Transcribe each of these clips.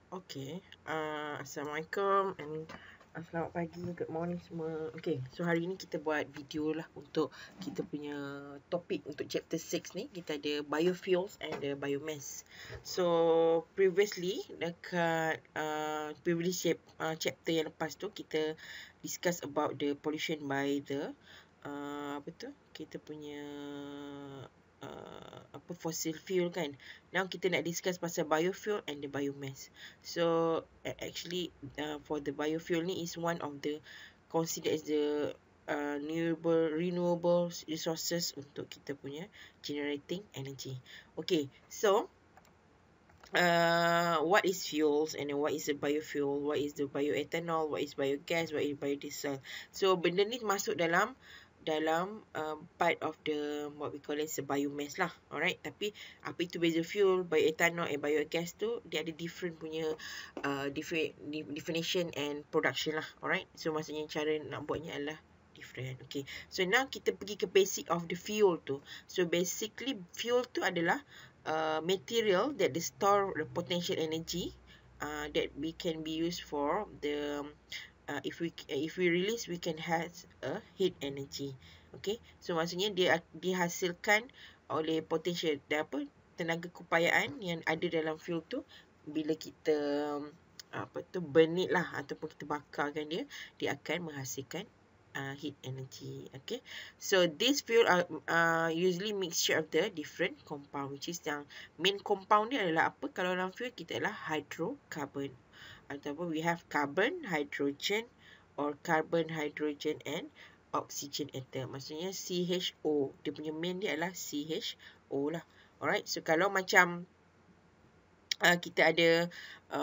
Okay. Assalamualaikum and selamat pagi, good morning semua. Okay, so hari ni kita buat video lah untuk kita punya topik untuk chapter 6 ni. Kita ada biofuels and the biomass. So, previously dekat previous chapter yang lepas tu kita discuss about the pollution by the apa tu? Kita punya fossil fuel kan. Now kita nak discuss pasal biofuel and the biomass. So actually for the biofuel ni is one of the considered as the renewable resources untuk kita punya generating energy. Okay, so what is fuels and then what is the biofuel, what is the bioethanol, what is biogas, what is biodiesel. So benda ni masuk dalam part of the what we call as a biomass lah. Alright, tapi apa itu biofuel, bioethanol and biogas tu dia ada different punya definition and production lah. Alright, so maksudnya cara nak buatnya adalah different. Okay, so now kita pergi ke basic of the fuel tu. So basically fuel tu adalah material that store the potential energy that we can be used for the if we release, we can have a heat energy. Okay, so maksudnya dia dihasilkan oleh potential tenaga keupayaan yang ada dalam fuel tu bila kita burn it lah ataupun kita bakarkan dia akan menghasilkan heat energy. Okay, so this fuel are usually mixture of the different compound, which is yang main compound dia adalah apa? Kalau dalam fuel kita adalah hydrocarbon, ataupun we have carbon, hydrogen, or carbon, hydrogen and oxygen atom. Maksudnya CHO. Dia punya main dia adalah CHO lah. Alright, so kalau macam kita ada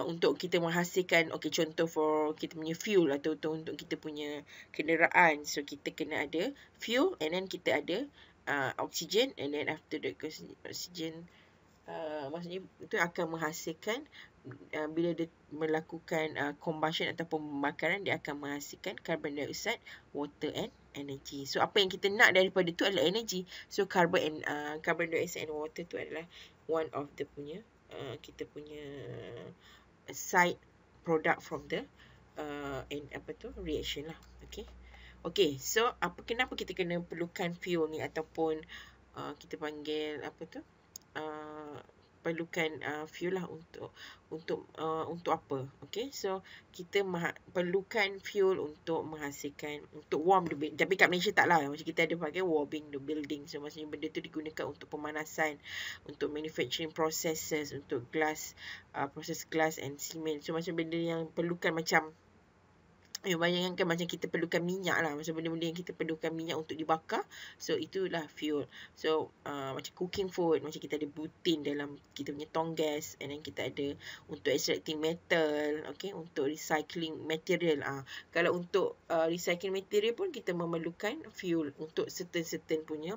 untuk kita menghasilkan, okay, contoh for kita punya fuel atau untuk kita punya kenderaan, so kita kena ada fuel and then kita ada oxygen, and then after the oxygen maksudnya itu akan menghasilkan bila dia melakukan combustion ataupun pembakaran, dia akan menghasilkan carbon dioxide, water and energy. So apa yang kita nak daripada tu adalah energy. So carbon dioxide and water tu adalah one of the punya kita punya side product from the reaction lah. Okay, so kenapa kita kena perlukan fuel ni, ataupun kita panggil perlukan fuel lah untuk apa? Okay, so kita perlukan fuel untuk menghasilkan, untuk warm the building. Tapi kat Malaysia tak lah, macam kita ada pakai warming the building. So maksudnya benda tu digunakan untuk pemanasan, untuk manufacturing processes, untuk glass, proses glass and cement. So macam benda yang perlukan macam bayangkan macam kita perlukan minyak lah, macam benda-benda yang kita perlukan minyak untuk dibakar. So itulah fuel. So macam cooking food, macam kita ada butane dalam kita punya tong gas, and then kita ada untuk extracting metal, okay, untuk recycling material. Kalau untuk recycling material pun kita memerlukan fuel untuk certain punya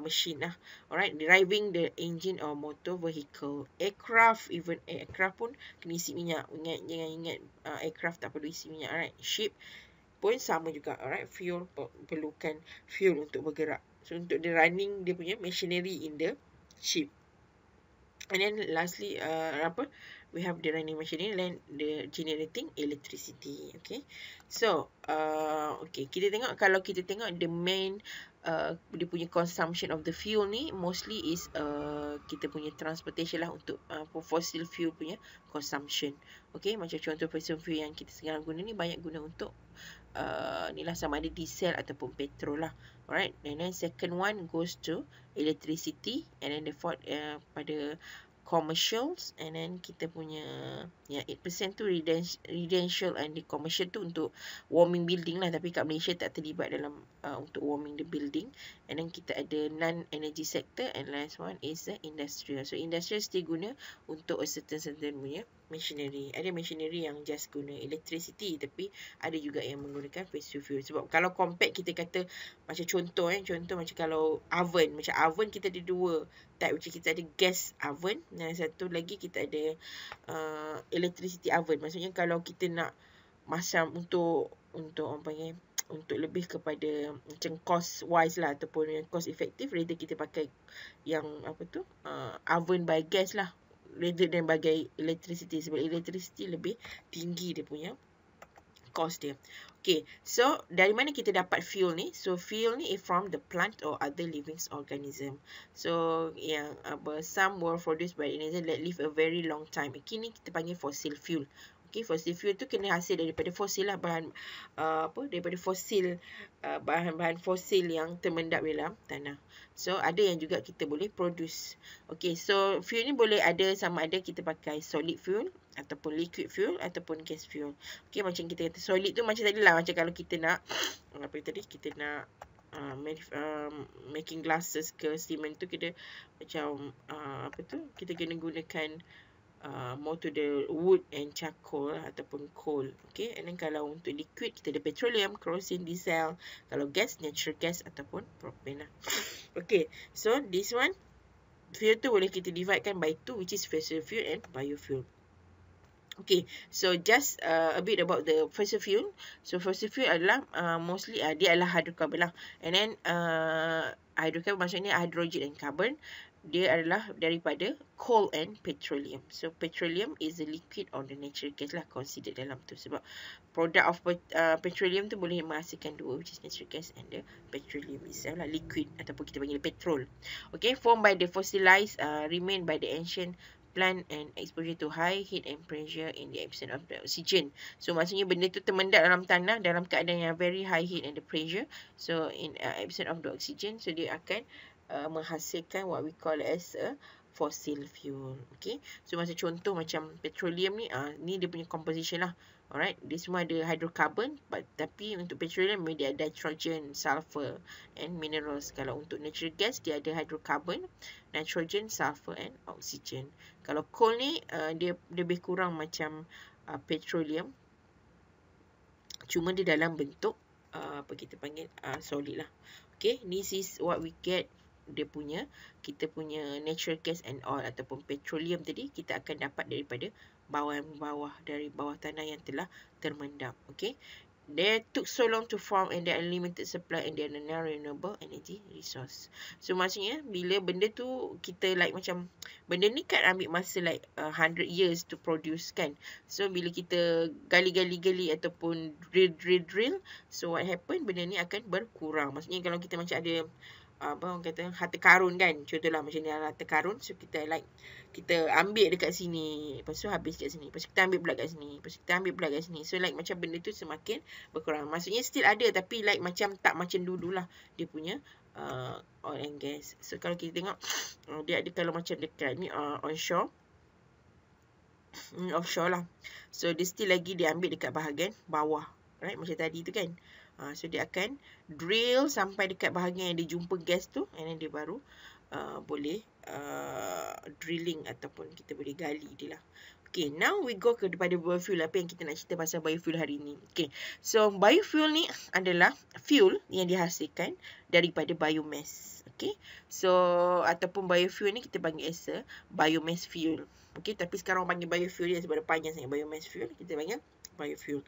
machine lah. Alright, driving the engine or motor vehicle, aircraft, even aircraft pun kena isi minyak. Jangan ingat aircraft tak perlu isi minyak. Alright, ship pun sama juga. Alright, fuel, perlukan fuel untuk bergerak. So untuk the running dia punya machinery in the ship. And then lastly we have the running machinery and the generating electricity. Okay, so okay, kita tengok, kalau kita tengok the main dia punya consumption of the fuel ni mostly is kita punya transportation lah, untuk fossil fuel punya consumption. Okay, macam contoh fossil fuel yang kita sekarang guna ni banyak guna untuk ni lah, sama ada diesel ataupun petrol lah. Alright, and then second one goes to electricity, and then the fourth pada commercials, and then kita punya 8% tu residential, and the commercial tu untuk warming building lah, tapi kat Malaysia tak terlibat dalam untuk warming the building. And then kita ada non-energy sector, and last one is the industrial. So industrial still guna untuk a certain punya machinery. Ada machinery yang just guna electricity, tapi ada juga yang menggunakan fossil fuel. Sebab kalau compare, kita kata macam contoh macam kalau oven, kita ada dua type. Macam kita ada gas oven, dan satu lagi kita ada electricity oven. Maksudnya kalau kita nak macam untuk orang panggil, untuk lebih kepada macam cost wise lah, ataupun yang cost effective, rather kita pakai yang oven by gas lah. rather than bagai electricity, sebab electricity lebih tinggi dia punya cost dia. Okay, so dari mana kita dapat fuel ni? So fuel ni is from the plant or other living organism. So yang some were produced by organism that live a very long time. Ini kita panggil fossil fuel. Okay, fossil fuel tu kena hasil daripada fosil lah, bahan daripada fosil, bahan-bahan fosil yang termendap dalam tanah. So ada yang juga kita boleh produce. Okay, so fuel ni boleh ada, sama ada kita pakai solid fuel ataupun liquid fuel ataupun gas fuel. Okay, macam kita kata solid tu macam tadi lah, macam kalau kita nak apa tadi, kita nak making glasses ke cement tu, kita macam apa tu, kita kena gunakan more to the wood and charcoal ataupun coal. Okay, and then kalau untuk liquid kita ada petroleum, kerosene, diesel. Kalau gas, natural gas ataupun propane lah. Okay, so this one fuel tu boleh kita dividekan by two, which is fossil fuel and biofuel. Okay, so just a bit about the fossil fuel. So fossil fuel adalah mostly dia adalah hydrocarbon lah. And then hydrocarbon maksudnya hydrogen and carbon. Dia adalah daripada coal and petroleum. So petroleum is a liquid or the natural gas lah considered dalam tu. Sebab product of petroleum tu boleh menghasilkan dua, which is natural gas and the petroleum itself lah, liquid ataupun kita panggil petrol. Okay, formed by the fossilized remain by the ancient plant and exposure to high heat and pressure in the absence of the oxygen. So maksudnya benda tu termendap dalam tanah dalam keadaan yang very high heat and the pressure. So in absence of the oxygen, so dia akan menghasilkan what we call as a fossil fuel. Okay, so macam contoh macam petroleum ni, ni dia punya composition lah. Alright, dia semua ada hydrocarbon, tapi untuk petroleum dia ada nitrogen, sulfur and minerals. Kalau untuk natural gas dia ada hydrocarbon, nitrogen, sulfur and oxygen. Kalau coal ni dia lebih kurang macam petroleum, cuma dia dalam bentuk apa kita panggil solid lah. Okay, this is what we get. Dia punya, kita punya natural gas and oil ataupun petroleum tadi kita akan dapat daripada bawah dari bawah tanah yang telah termendap. Okay, they took so long to form and they are limited supply and they are non-renewable energy resource. So maksudnya bila benda tu kita like macam benda ni kan ambil masa like 100 years to produce kan. So bila kita gali ataupun drill, so what happen, benda ni akan berkurang. Maksudnya kalau kita macam ada orang kata harta karun kan, contohlah macam ni harta karun, so kita like kita ambil dekat sini, lepas tu habis kat sini, lepas tu kita ambil pula kat sini, lepas tu kita ambil pula kat sini. So like macam benda tu semakin berkurang. Maksudnya still ada, tapi like macam tak macam dululah dia punya oil and gas. So kalau kita tengok dia ada, kalau macam dekat ni onshore, offshore lah, so dia still lagi dia ambil dekat bahagian bawah, right, macam tadi tu kan. So dia akan drill sampai dekat bahagian yang dia jumpa gas tu, and then dia baru boleh drilling ataupun kita boleh gali dia lah. Okay, now we go kepada biofuel. Apa yang kita nak cerita pasal biofuel hari ni? Okay, so biofuel ni adalah fuel yang dihasilkan daripada biomass. Okay, so ataupun biofuel ni kita panggil as a biomass fuel. Okay, tapi sekarang orang panggil biofuel dia sebab panjang sangat, biomass fuel kita panggil biofuel.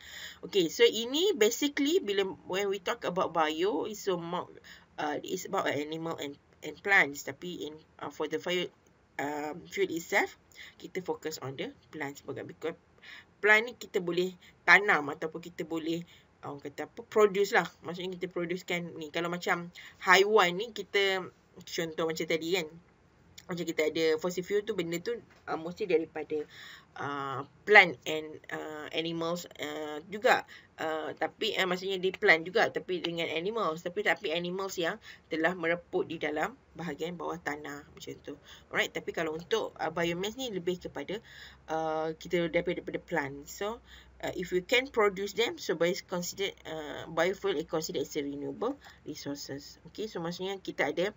Okay, so ini basically when we talk about bio, it's about animal and plants. Tapi for the fuel itself, kita fokus on the plants. Because plant ni kita boleh tanam ataupun kita boleh orang kata apa, produce lah. Maksudnya kita producekan ni. Kalau macam haiwan ni, kita contoh macam tadi kan, macam kita ada fossil fuel tu, benda tu mostly daripada plant and animals juga. Tapi maksudnya di plant juga, tapi dengan animals, tapi animals yang telah mereput di dalam bahagian bawah tanah macam tu. Alright, tapi kalau untuk biomass ni lebih kepada kita daripada plant. So if we can produce them, so biofuel is considered as a renewable resources. Okay, so maksudnya kita ada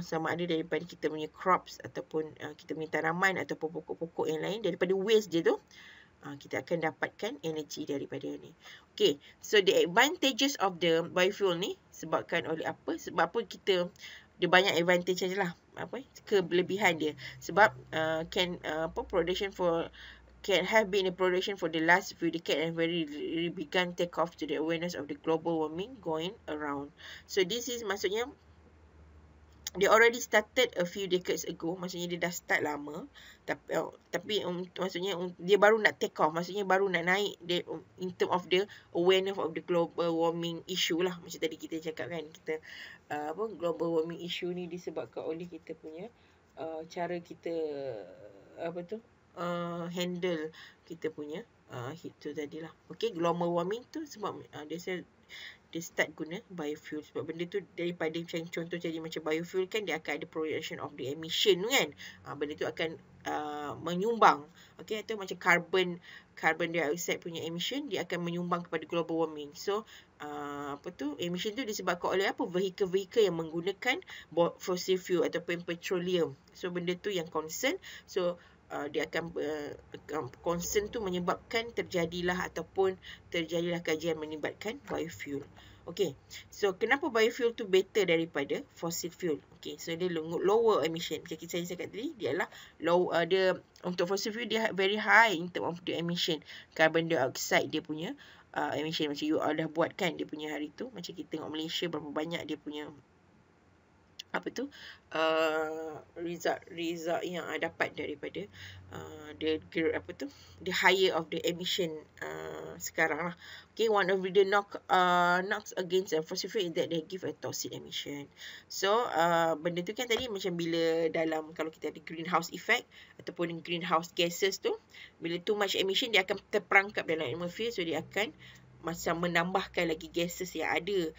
sama ada daripada kita punya crops ataupun kita punya tanaman ataupun pokok-pokok yang lain, daripada waste dia tu kita akan dapatkan energi daripada ni. Okay, so the advantages of the biofuel ni sebabkan oleh apa? Sebab apa dia banyak advantage lah, kelebihan dia. Sebab can have been a production for the last few decades and really began take off to the awareness of the global warming going around. So this is maksudnya dia already started a few decades ago, maksudnya dia dah start lama. Tapi maksudnya dia baru nak take off, maksudnya baru nak naik dia, in term of the awareness of the global warming issue lah. Macam tadi kita cakap kan, kita global warming issue ni disebabkan oleh kita punya cara kita handle kita punya heat tu tadilah. Okay, global warming tu sebab dia start guna biofuel. Sebab benda tu daripada macam contoh jadi macam biofuel kan, dia akan ada projection of the emission tu kan. Benda tu akan menyumbang, okay, atau macam carbon dioxide punya emission, dia akan menyumbang kepada global warming. So emission tu disebabkan oleh apa? Vehicle-vehicle yang menggunakan fossil fuel ataupun petroleum. So benda tu yang concern. So dia akan concern tu menyebabkan terjadilah kajian melibatkan biofuel. Okay, so kenapa biofuel tu better daripada fossil fuel? Okay, so dia lower emission. Macam saya cakap tadi, dia adalah low, dia untuk fossil fuel dia very high in term of the emission. Carbon dioxide dia punya emission, macam you dah buat kan dia punya hari tu, macam kita tengok Malaysia berapa banyak dia punya result yang dapat daripada the higher of the emission sekarang lah. Okay, one of the knocks against fossil fuel is that they give a toxic emission. So benda tu kan tadi macam bila dalam, kalau kita ada greenhouse effect ataupun greenhouse gases tu, bila too much emission dia akan terperangkap dalam atmosphere, so dia akan macam menambahkan lagi gases yang ada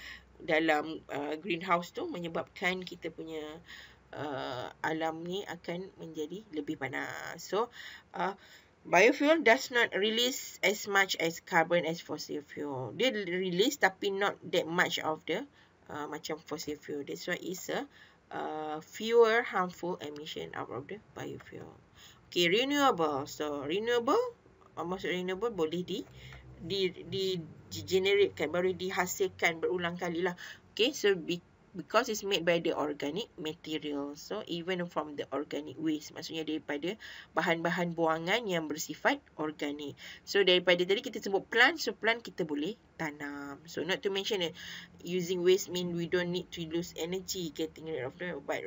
dalam greenhouse tu, menyebabkan kita punya alam ni akan menjadi lebih panas. So biofuel does not release as much as carbon as fossil fuel. Dia release tapi not that much of the macam fossil fuel. That's why it's a fewer harmful emission out of the biofuel. Okay, renewable. So renewable, maksud renewable boleh di-generatekan, baru dihasilkan berulang kali lah. Okay, so because it's made by the organic material. So even from the organic waste, maksudnya daripada bahan-bahan buangan yang bersifat organik. So daripada tadi kita sebut plant, so plant kita boleh tanam. So not to mention that using waste mean we don't need to lose energy getting rid of them, but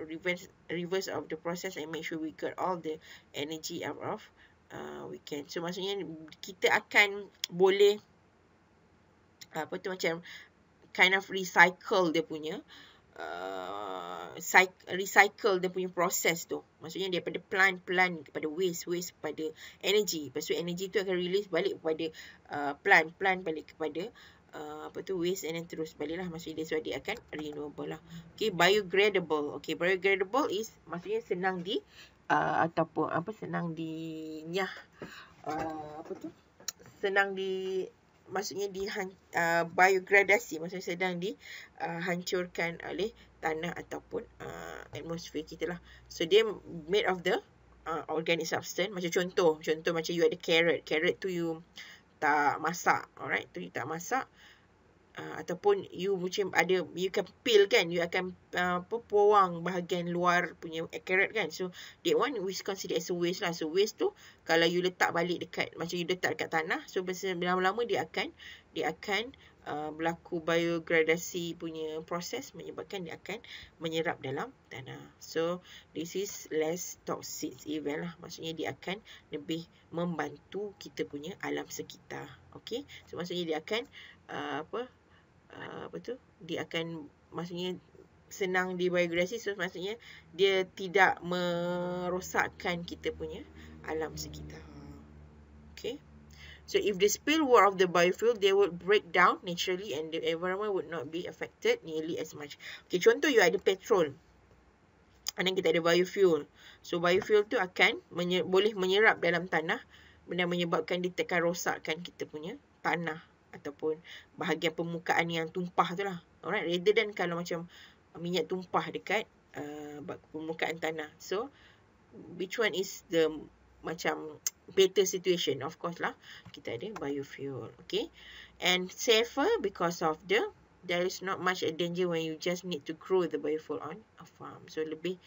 reverse of the process and make sure we get all the energy out of we can. So maksudnya kita akan boleh macam kind of recycle dia punya proses tu. Maksudnya daripada plant kepada waste kepada energy. Lepas tu energy tu akan release balik kepada plant balik kepada waste, and then terus balik lah. Maksudnya dia akan renewable lah. Okay, biodegradable. Okay, biodegradable is maksudnya senang di ataupun senang dinyah, maksudnya biogradasi, maksudnya sedang dihancurkan oleh tanah ataupun atmosfer kita lah. So dia made of the organic substance. Macam contoh macam you ada carrot tu you tak masak, alright, tu you tak masak, ataupun you macam ada, you can peel kan, you akan buang bahagian luar punya carrot kan. So that one we consider as a waste lah. So waste tu kalau you letak balik dekat, macam you letak dekat tanah, so lama-lama dia akan berlaku biogradasi punya proses, menyebabkan dia akan menyerap dalam tanah. So this is less toxic even lah. Maksudnya dia akan lebih membantu kita punya alam sekitar. Okay, so maksudnya dia akan dia akan maksudnya senang dibiogradasi. So maksudnya dia tidak merosakkan kita punya alam sekitar. Okay, so if the spill were of the biofuel, they would break down naturally and the environment would not be affected nearly as much. Okay, contoh you ada petrol, and then kita ada biofuel. So biofuel tu akan boleh menyerap dalam tanah dan menyebabkan dia takkan rosakkan kita punya tanah ataupun bahagian permukaan yang tumpah tu lah. Alright, rather than kalau macam minyak tumpah dekat permukaan tanah. So which one is the macam better situation? Of course lah, kita ada biofuel. Okay, and safer because of there is not much a danger when you just need to grow the biofuel on a farm. So lebih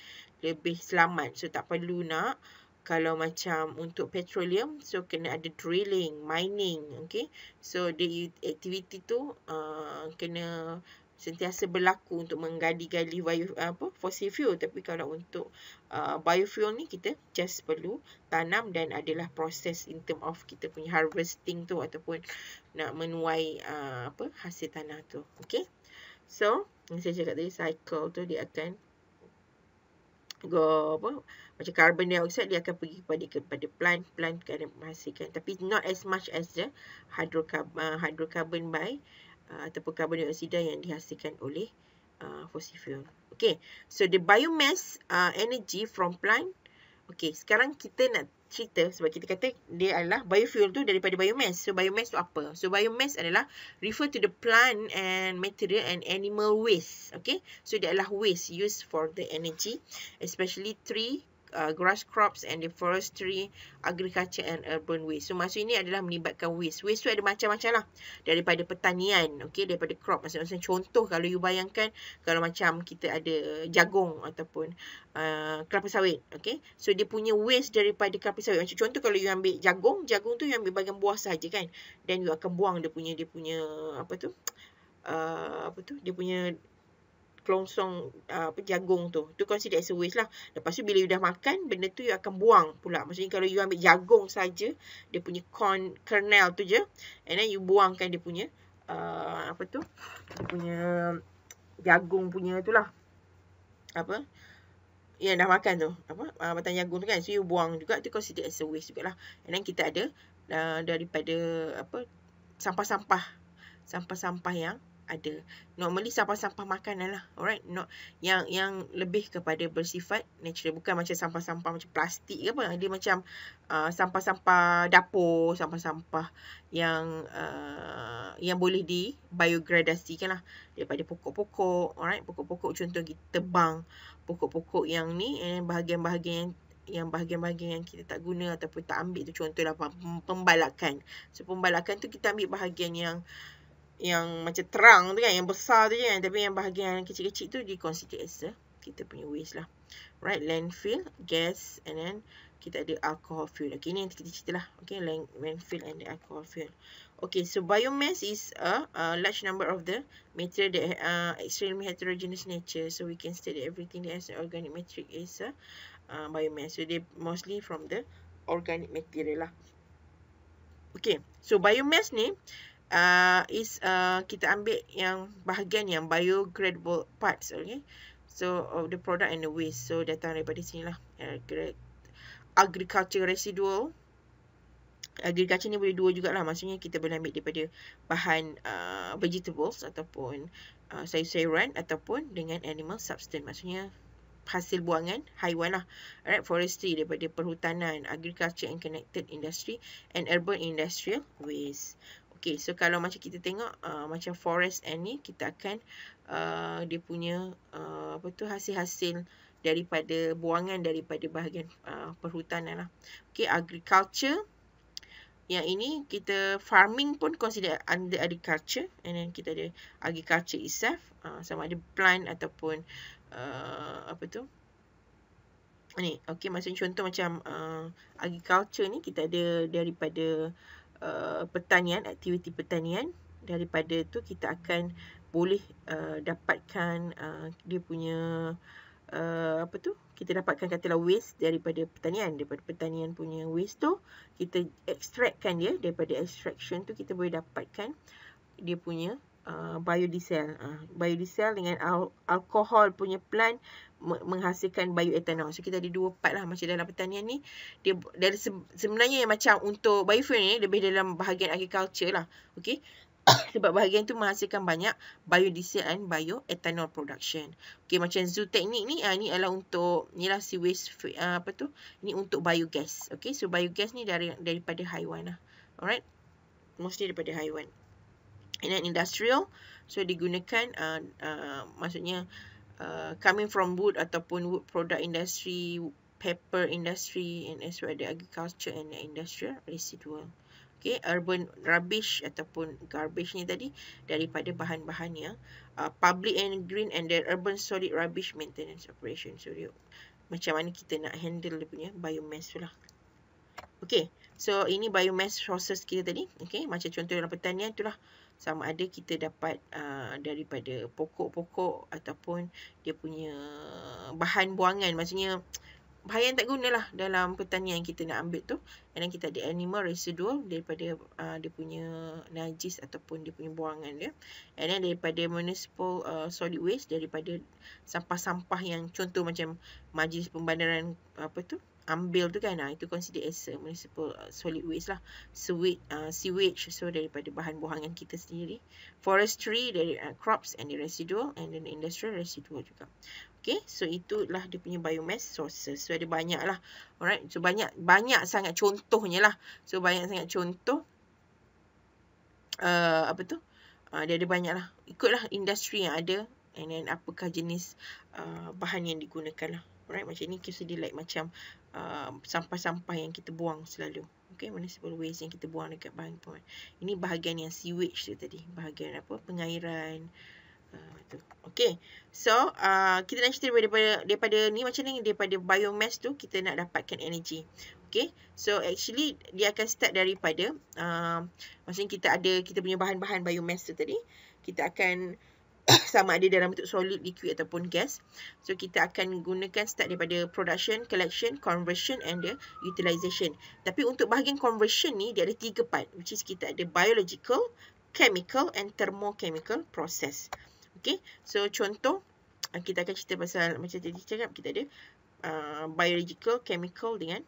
selamat. So tak perlu nak, kalau macam untuk petroleum, so kena ada drilling, mining. Okay, so the activity tu kena sentiasa berlaku untuk menggali-gali fossil fuel. Tapi kalau untuk biofuel ni, kita just perlu tanam dan adalah proses in term of kita punya harvesting tu ataupun nak menuai hasil tanah tu. Okay, so yang saya cakap tadi, cycle tu dia akan macam carbon dioxide, dia akan pergi kepada plant akan menghasilkan, tapi not as much as the hydrocarbon ataupun carbon dioxide yang dihasilkan oleh fossil fuel. Okay, so the biomass energy from plant. Okay, sekarang kita nak cerita, sebab kita kata dia adalah biofuel tu daripada biomass. So biomass tu apa? So biomass adalah refer to the plant and material and animal waste. Okay, so dia adalah waste used for the energy, especially tree, grass crops and the forestry, agriculture and urban waste. So maksud ini adalah melibatkan waste. Waste tu ada macam-macam lah. Daripada pertanian, okay, daripada crop. Maksudnya contoh, kalau you bayangkan, kalau macam kita ada jagung ataupun kelapa sawit, okay. So dia punya waste daripada kelapa sawit. Macam contoh, kalau you ambil jagung tu you ambil bahagian buah saja kan. Then you akan buang dia punya dia punya kelongsong jagung tu consider as a waste lah. Lepas tu bila you dah makan, benda tu you akan buang pula. Maksudnya kalau you ambil jagung saja, dia punya kernel tu je, and then you buangkan dia punya dia punya jagung punya tu lah, yang dah makan tu, batang jagung tu kan. So you buang juga, tu consider as a waste jugalah. And then kita ada daripada sampah-sampah yang ada. Normally sampah-sampah makanan lah. Alright. Not yang lebih kepada bersifat natural. Bukan macam sampah-sampah macam plastik ke apa. Dia macam sampah-sampah dapur, sampah-sampah yang boleh dibiogradasikan lah. Daripada pokok-pokok. Alright. Pokok-pokok contoh kita tebang pokok-pokok yang ni, and bahagian-bahagian yang kita tak guna ataupun tak ambil tu, contohlah pembalakan. So pembalakan tu kita ambil bahagian yang macam terang tu kan, yang besar tu je kan, tapi yang bahagian kecil-kecil tu di consider as kita punya waste lah. Right, landfill, gas, and then kita ada alcohol fuel. Okay, ni yang kita cerita lah. Okay, landfill and the alcohol fuel. Okay, so biomass is a large number of the material that extremely heterogeneous nature. So we can state that everything that has an organic matrix is biomass. So they mostly from the organic material lah. Okay, so biomass ni kita ambil yang bahagian yang biodegradable parts. Okay, so of the product and the waste. So datang daripada sini lah. Agriculture residual. Agriculture ni boleh dua jugalah. Maksudnya kita boleh ambil daripada bahan vegetables ataupun sayur-sayuran ataupun dengan animal substance. Maksudnya hasil buangan haiwan lah. Alright, forestry daripada perhutanan, agriculture and connected industry, and urban industrial waste. Okay, so kalau macam kita tengok macam forest ni, kita akan dia punya hasil-hasil daripada buangan daripada bahagian perhutanan lah. Okay, agriculture, yang ini kita farming pun consider under agriculture, and then kita ada agriculture itself, sama ada plant ataupun ni. Okay, maksudnya contoh macam agriculture ni kita ada daripada pertanian, aktiviti pertanian. Daripada tu kita akan boleh dapatkan dia punya kita dapatkan katalah waste daripada pertanian. Daripada pertanian punya waste tu kita extractkan dia. Daripada extraction tu kita boleh dapatkan dia punya biodiesel. Biodiesel dengan alkohol punya plant menghasilkan bioethanol. So kita ada dua part lah. Macam dalam pertanian ni, dia dari sebenarnya yang macam untuk biofuel ni lebih dalam bahagian agriculture lah. Okay, sebab bahagian tu menghasilkan banyak biodiesel and bioethanol production. Okay, macam zoo teknik ni, ni adalah untuk, ni lah si waste ni untuk biogas. Okay, so biogas ni daripada haiwan lah. Alright, mostly daripada haiwan. And then industrial, so digunakan maksudnya coming from wood ataupun wood product industry, paper industry, and as well the agriculture and the industrial residual. Okay, urban rubbish ataupun garbage ni tadi daripada bahan-bahan yang public and green and the urban solid rubbish maintenance operation. So dia, macam mana kita nak handle dia punya biomass tu lah. Okay, so ini biomass sources kita tadi. Okay, macam contoh dalam pertanian tu lah. sama ada kita dapat daripada pokok-pokok ataupun dia punya bahan buangan, maksudnya bahan yang tak guna lah dalam pertanian yang kita nak ambil tu. And then kita ada animal residual daripada dia punya najis ataupun dia punya buangan dia. And then daripada municipal solid waste, daripada sampah-sampah yang contoh macam majlis pembandaran ambil tu kan, itu consider as municipal solid waste lah. Sewage, so daripada bahan buangan kita sendiri. Forestry dari crops and the residual, and then industrial residual juga. Okay, so itulah dia punya biomass sources. So ada banyak lah. Alright, so banyak sangat contohnya lah. So banyak sangat contoh. Dia ada banyak lah. Ikutlah industri yang ada. And then apakah jenis bahan yang digunakan lah. Alright, macam ni kita dia like macam sampah-sampah yang kita buang selalu. Okay, municipal waste yang kita buang dekat bahan pun. Ini bahagian yang sewage tu tadi. Bahagian pengairan. Okay, so kita nak cerita daripada ni macam ni, daripada biomass tu kita nak dapatkan energy. Okay, so actually dia akan start daripada maksudnya kita punya bahan-bahan biomass tu tadi, kita akan sama ada dalam bentuk solid, liquid ataupun gas. So kita akan gunakan start daripada production, collection, conversion and the utilization. Tapi untuk bahagian conversion ni dia ada 3 part, which is kita ada biological, chemical and thermochemical process. Okay, so contoh kita akan cerita pasal macam tadi cakap, kita ada biological, chemical dengan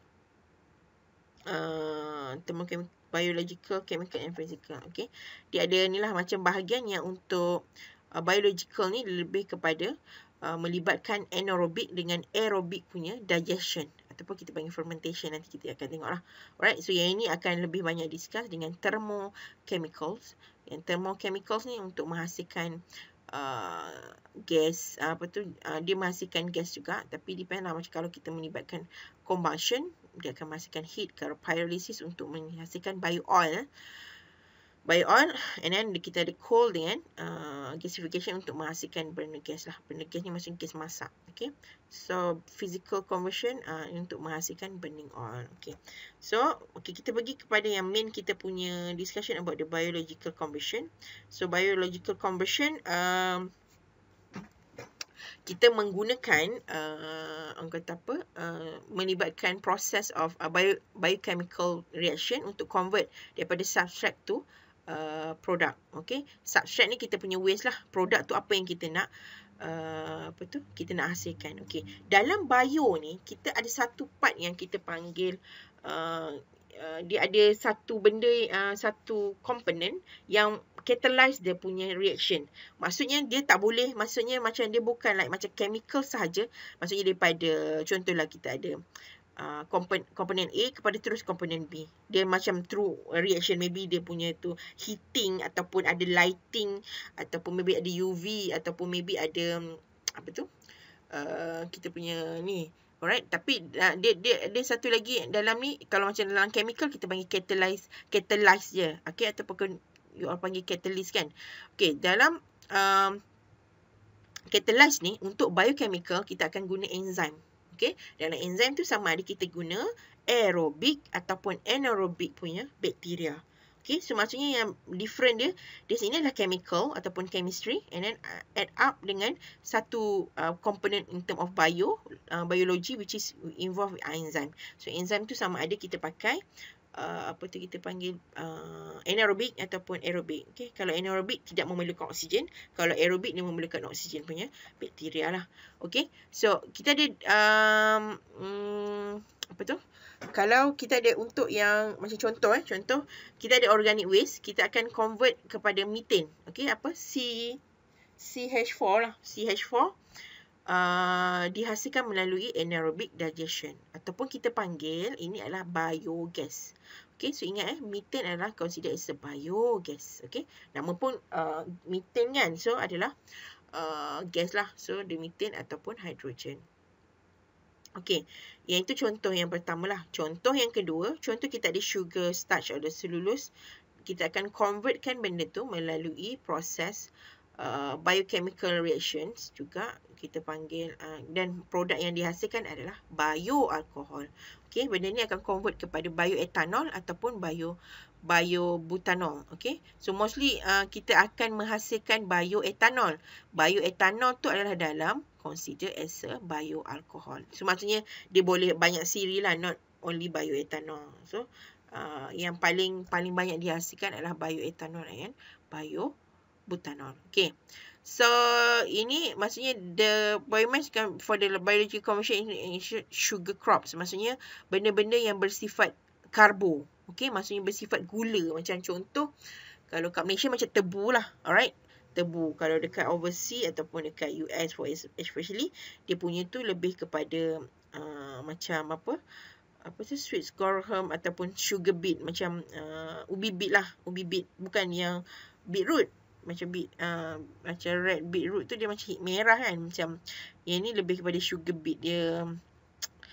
biological, chemical and physical. Okay, dia ada ni lah macam bahagian yang untuk biological ni lebih kepada melibatkan anaerobic dengan aerobic punya digestion ataupun kita panggil fermentation, nanti kita akan tengok lah. Alright, so yang ini akan lebih banyak discuss dengan thermochemicals. Yang thermochemicals ni untuk menghasilkan gas, dia menghasilkan gas juga, tapi depend lah, macam kalau kita melibatkan combustion, dia akan menghasilkan heat. Kalau pyrolysis untuk menghasilkan bio oil, and then kita ada coal dengan gasification untuk menghasilkan burner gas lah. Burner gas ni maksudnya gas masak. Okay, so physical conversion untuk menghasilkan burning oil. Okay, so kita pergi kepada yang main kita punya discussion about the biological conversion. So biological conversion kita menggunakan melibatkan process of biochemical reaction untuk convert daripada substrate to produk. Okay, substrate ni kita punya waste lah. Produk tu apa yang kita nak kita nak hasilkan. Okay, dalam bio ni kita ada satu part yang kita panggil dia ada satu benda, satu komponen yang catalyze dia punya reaction. Maksudnya dia tak boleh, maksudnya macam dia bukan like macam chemical sahaja. Maksudnya daripada contohlah kita ada komponen A kepada terus komponen B. Dia macam through reaction, maybe dia punya tu heating ataupun ada lighting ataupun maybe ada UV ataupun maybe ada kita punya ni. Alright, tapi dia satu lagi dalam ni, kalau macam dalam chemical kita panggil catalyze je. Okay, ataupun you all panggil catalyst kan. Okay, dalam catalyze ni untuk biochemical kita akan guna enzim. Okay, dalam enzim tu sama ada kita guna aerobic ataupun anaerobic punya bakteria. Okay, so maksudnya yang different dia sini adalah chemical ataupun chemistry, and then add up dengan satu component in term of biology which is involved with enzyme. So enzyme tu sama ada kita pakai kita panggil anaerobic ataupun aerobic. Okay, kalau anaerobic tidak memerlukan oksigen, kalau aerobic dia memerlukan oksigen punya bakteria lah. Okay, so kita ada kalau kita ada untuk yang macam contoh kita ada organic waste, kita akan convert kepada methane. Okay, CH4 lah. CH4 dihasilkan melalui anaerobic digestion ataupun kita panggil ini adalah biogas. Okay, so ingat methane adalah considered as a biogas. Okay, nama pun methane kan, so adalah gas lah. So the methane ataupun hydrogen. Okay, yang itu contoh yang pertama lah. Contoh yang kedua, contoh kita ada sugar, starch atau cellulose. Kita akan convertkan benda tu melalui proses biochemical reactions juga kita panggil, dan produk yang dihasilkan adalah bioalkohol. Okay, benda ni akan convert kepada bioethanol ataupun biobutanol. Okay. So mostly kita akan menghasilkan bioethanol. Bioethanol tu adalah dalam consider as a bioalcohol. So maksudnya dia boleh banyak siri lah, not only bioethanol. So yang paling banyak dihasilkan adalah bioethanol and biobutanol. Okay. So ini maksudnya the biomass for the biological conversion in sugar crops. Maksudnya benda-benda yang bersifat karbo. Okay, maksudnya bersifat gula. Macam contoh, kalau kat Malaysia macam tebu lah. Alright. Tebu. Kalau dekat overseas ataupun dekat US for especially, dia punya tu lebih kepada macam apa tu, sweet sorghum ataupun sugar beet. Macam ubi beet lah. Ubi beet. Bukan yang beetroot. Macam macam red beetroot tu dia macam merah kan. Macam yang ni lebih kepada sugar beet. Dia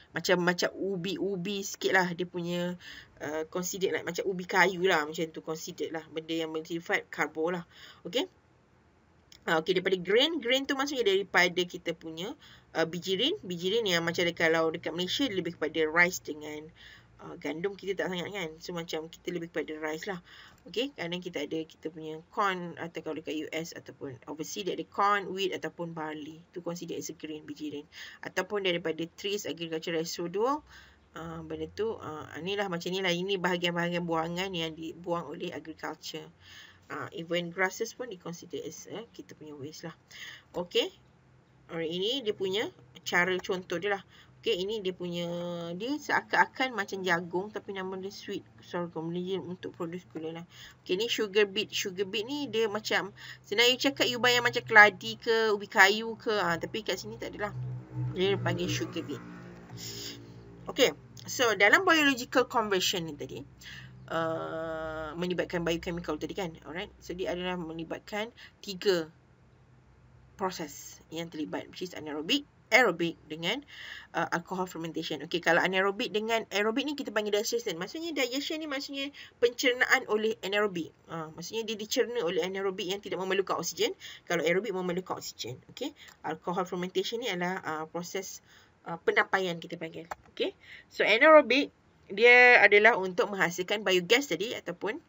macam ubi sikit lah. Dia punya considered like macam ubi kayu lah. Macam tu considered lah. Benda yang bersifat karbo lah. Okay. Okay, daripada grain tu maksudnya daripada kita punya bijirin yang macam kalau dekat Malaysia lebih kepada rice dengan gandum kita tak sangat kan. So macam kita lebih kepada rice lah. Okay, kadang kita punya corn, atau kalau dekat US ataupun overseas dia ada corn, wheat ataupun barley. Tu consider as a grain, bijirin. Ataupun daripada trees, agriculture residual. Benda tu inilah macam ni lah. Ini bahagian-bahagian buangan yang dibuang oleh agriculture. Even grasses pun di-consider as kita punya waste lah. Okay. Alright, ini dia punya cara contoh dia lah. Okay, ini dia punya, dia seakan-akan macam jagung tapi nama dia sweet sorghum. Dia untuk produce gula lah. Okay, ni sugar beet. Sugar beet ni dia macam, senang you cakap you bayang macam keladi ke, ubi kayu ke. Tapi kat sini tak adalah. Dia panggil sugar beet. Okay, so dalam biological conversion ni tadi, melibatkan biochemical tadi kan. Alright, so dia adalah melibatkan 3 proses yang terlibat, which is anaerobic, aerobic dengan alcohol fermentation. Okay, kalau anaerobic dengan aerobic ni kita panggil digestion. Maksudnya digestion ni maksudnya pencernaan oleh anaerobic. Maksudnya dia dicerna oleh anaerobic yang tidak memerlukan oksigen. Kalau aerobic memerlukan oksigen. Okay, alcohol fermentation ni adalah proses pendampaian kita panggil. Okay, so anaerobic dia adalah untuk menghasilkan biogas tadi, ataupun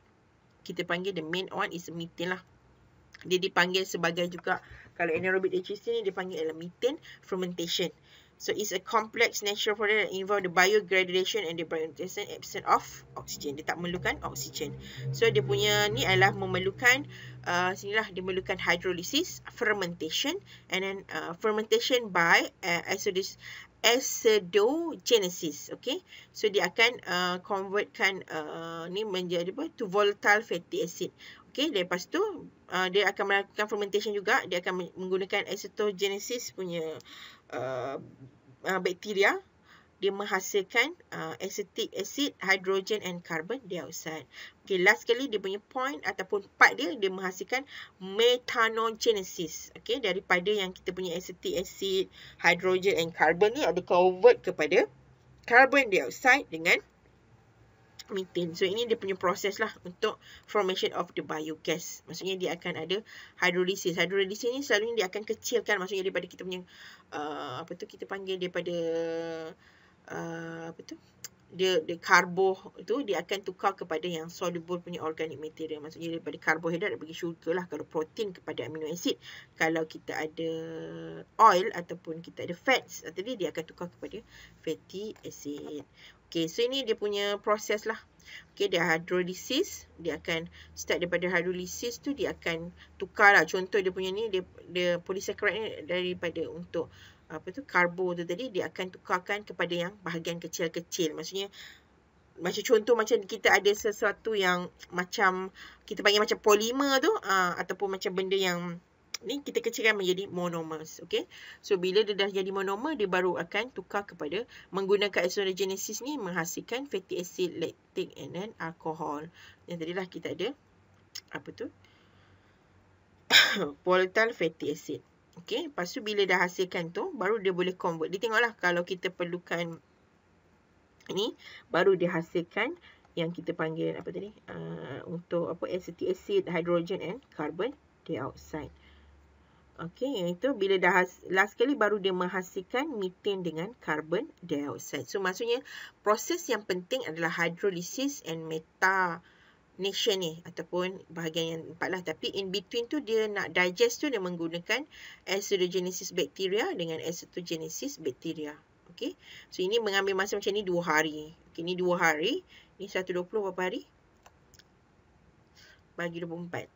kita panggil the main one is methane lah. Dia dipanggil sebagai juga, kalau anaerobic digestion ni dipanggil adalah methane fermentation. So it's a complex natural process that involve the biodegradation and the biointegration absent of oxygen. Dia tak memerlukan oksigen. So dia punya ni adalah memerlukan sinilah dia memerlukan hydrolysis, fermentation, and then fermentation by acidogenesis. Okay, so dia akan convertkan ni menjadi apa, to volatile fatty acid. Okay, lepas tu dia akan melakukan fermentation juga. Dia akan menggunakan acetogenesis punya bakteria. Dia menghasilkan acetic acid, hydrogen and carbon dioxide. Okay, last sekali dia punya point ataupun part dia menghasilkan methanogenesis. Okay, daripada yang kita punya acetic acid, hydrogen and carbon ni ada convert kepada carbon dioxide dengan methane. So ini dia punya proses lah untuk formation of the biogas. Maksudnya dia akan ada hydrolysis. Hydrolysis ni selalunya dia akan kecilkan, maksudnya daripada kita punya kita panggil daripada dia karbo tu dia akan tukar kepada yang soluble punya organic material. Maksudnya daripada karbohidrat dia bagi sugar lah. Kalau protein kepada amino acid. Kalau kita ada oil ataupun kita ada fats, tadi dia akan tukar kepada fatty acid. Okay, so ini dia punya proses lah. Okay, dia hydrolysis. Dia akan start daripada hydrolysis tu, dia akan tukar lah. Contoh dia punya ni, dia polysaccharide ni daripada untuk karbo tu tadi, dia akan tukarkan kepada yang bahagian kecil-kecil. Maksudnya, macam contoh macam kita ada sesuatu yang macam, kita panggil macam polimer tu, ataupun macam benda yang ni kita kecilkan menjadi monomers. Okay, so bila dia dah jadi monomer, dia baru akan tukar kepada menggunakan acetogenesis ni menghasilkan fatty acid, lactic and then alcohol. Yang tadilah kita ada volatile fatty acid. Okay, lepas tu bila dah hasilkan tu, baru dia boleh convert. Dia tengoklah kalau kita perlukan ni, baru dia hasilkan yang kita panggil untuk acetic acid, hydrogen and carbon dioxide. Okay, yang itu bila dah last kali baru dia menghasilkan methane dengan carbon dioxide. So maksudnya proses yang penting adalah hydrolysis and nation ni ataupun bahagian yang 4 lah. Tapi in between tu dia nak digest tu dia menggunakan acidogenesis bacteria dengan acetogenesis bacteria. Okay. So ini mengambil masa macam ni 2 hari. Okay, ni 2 hari. Ni 120 berapa hari? Bagi 24.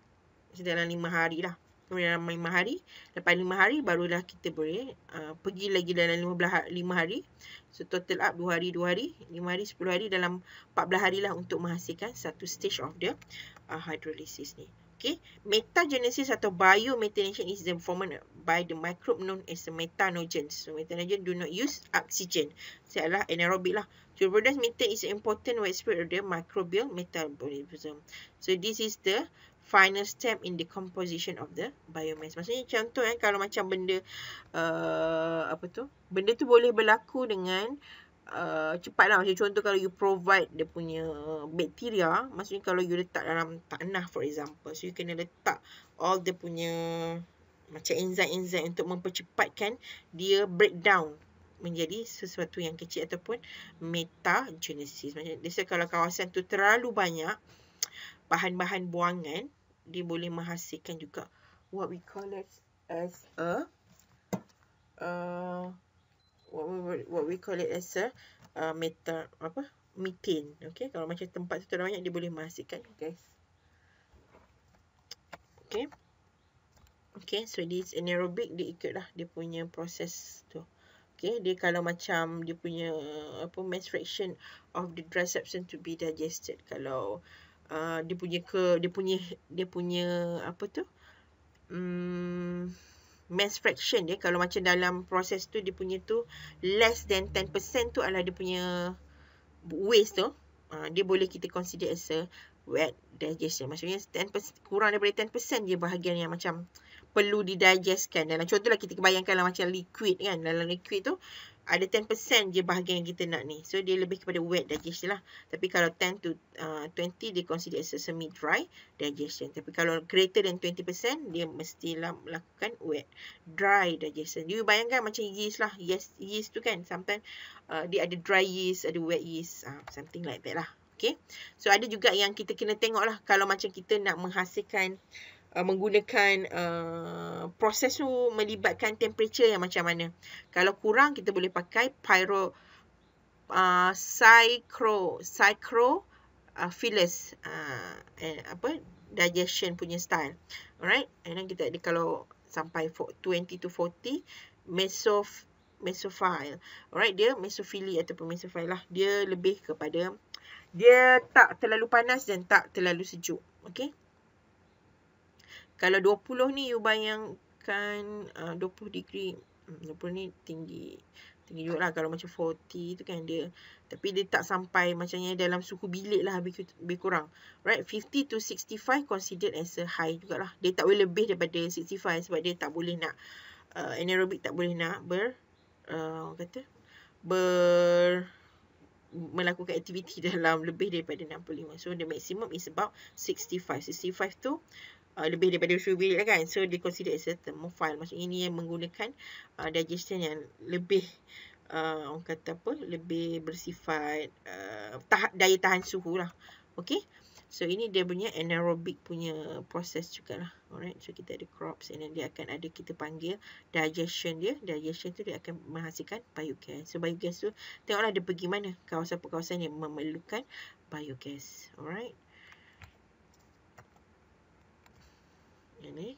So dalam 5 hari lah. Dalam 5 hari. Lepas 5 hari barulah kita boleh pergi lagi dalam 5 hari. So total up 2 hari, 2 hari, 5 hari, 10 hari, dalam 14 hari lah untuk menghasilkan satu stage of the hydrolysis ni. Okay. Metagenesis atau biomethanation is the formed by the microbe known as methanogens. So methanogen do not use oxygen. Saya adalah anaerobic lah. To produce methane is an important widespread of the microbial metabolism. So this is the final step in the composition of the biomass. Maksudnya contoh kalau macam benda benda tu boleh berlaku dengan cepat lah. Macam contoh kalau you provide dia punya bakteria, maksudnya kalau you letak dalam tanah for example, so you kena letak all dia punya macam enzim-enzim untuk mempercepatkan dia breakdown menjadi sesuatu yang kecil ataupun metagenesis. Maksudnya kalau kawasan tu terlalu banyak bahan-bahan buangan, dia boleh menghasilkan juga what we call it as a methane. Okay, kalau macam tempat tu terlalu banyak dia boleh menghasilkan gas. Okay, so this anaerobic dia ikutlah dia punya proses tu. Okay, dia kalau macam dia punya mass fraction of the dry substance to be digested. Kalau dia punya mass fraction dia, kalau macam dalam proses tu dia punya tu less than 10% tu adalah dia punya waste tu, dia boleh kita consider as a wet digestion. Maksudnya 10%, kurang daripada 10% je bahagian yang macam perlu didigestkan. Dalam contohlah kita bayangkanlah macam liquid kan, dalam liquid tu ada 10% je bahagian yang kita nak ni. So dia lebih kepada wet digestion lah. Tapi kalau 10 to 20 dia consider as a semi dry digestion. Tapi kalau greater than 20% dia mestilah melakukan wet dry digestion. You bayangkan macam yeast lah. Yeast tu kan sometimes dia ada dry yeast, ada wet yeast, something like that lah. Okay. So ada juga yang kita kena tengok lah kalau macam kita nak menghasilkan menggunakan proses tu melibatkan temperature yang macam mana. Kalau kurang kita boleh pakai cyclophilus digestion punya style. Alright. And then kita ada kalau sampai 20 to 40 mesophile. Alright, dia mesophili ataupun mesophile lah. Dia lebih kepada dia tak terlalu panas dan tak terlalu sejuk. Okay. Kalau 20 ni you bayangkan 20 degree, 20 ni tinggi juga lah. Kalau macam 40 tu kan dia, tapi dia tak sampai macamnya dalam suhu bilik lah, lebih kurang. Right, 50 to 65 considered as a high jugalah. Dia tak boleh lebih daripada 65 sebab dia tak boleh nak anaerobic tak boleh nak melakukan aktiviti dalam lebih daripada 65. So the maximum is about 65. 65 tu lebih daripada suhu bilik lah kan. So dia consider as a thermophile. Maksudnya ini yang menggunakan digestion yang lebih lebih bersifat daya tahan suhu lah. Okay. So ini dia punya anaerobic punya proses jugalah. Alright. So kita ada crops and then dia akan ada kita panggil digestion dia. Digestion tu dia akan menghasilkan biogas. So biogas tu tengoklah dia pergi mana kawasan-kawasan yang memerlukan biogas. Alright. Ini.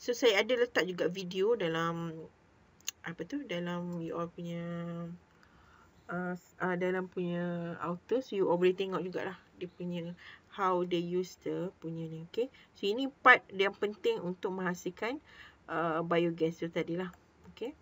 So saya ada letak juga video dalam dalam you all punya dalam punya author. So you all boleh tengok jugalah dia punya how they use the punya ni. Okay. So ini part yang penting untuk menghasilkan biogas tu tadilah. Okay.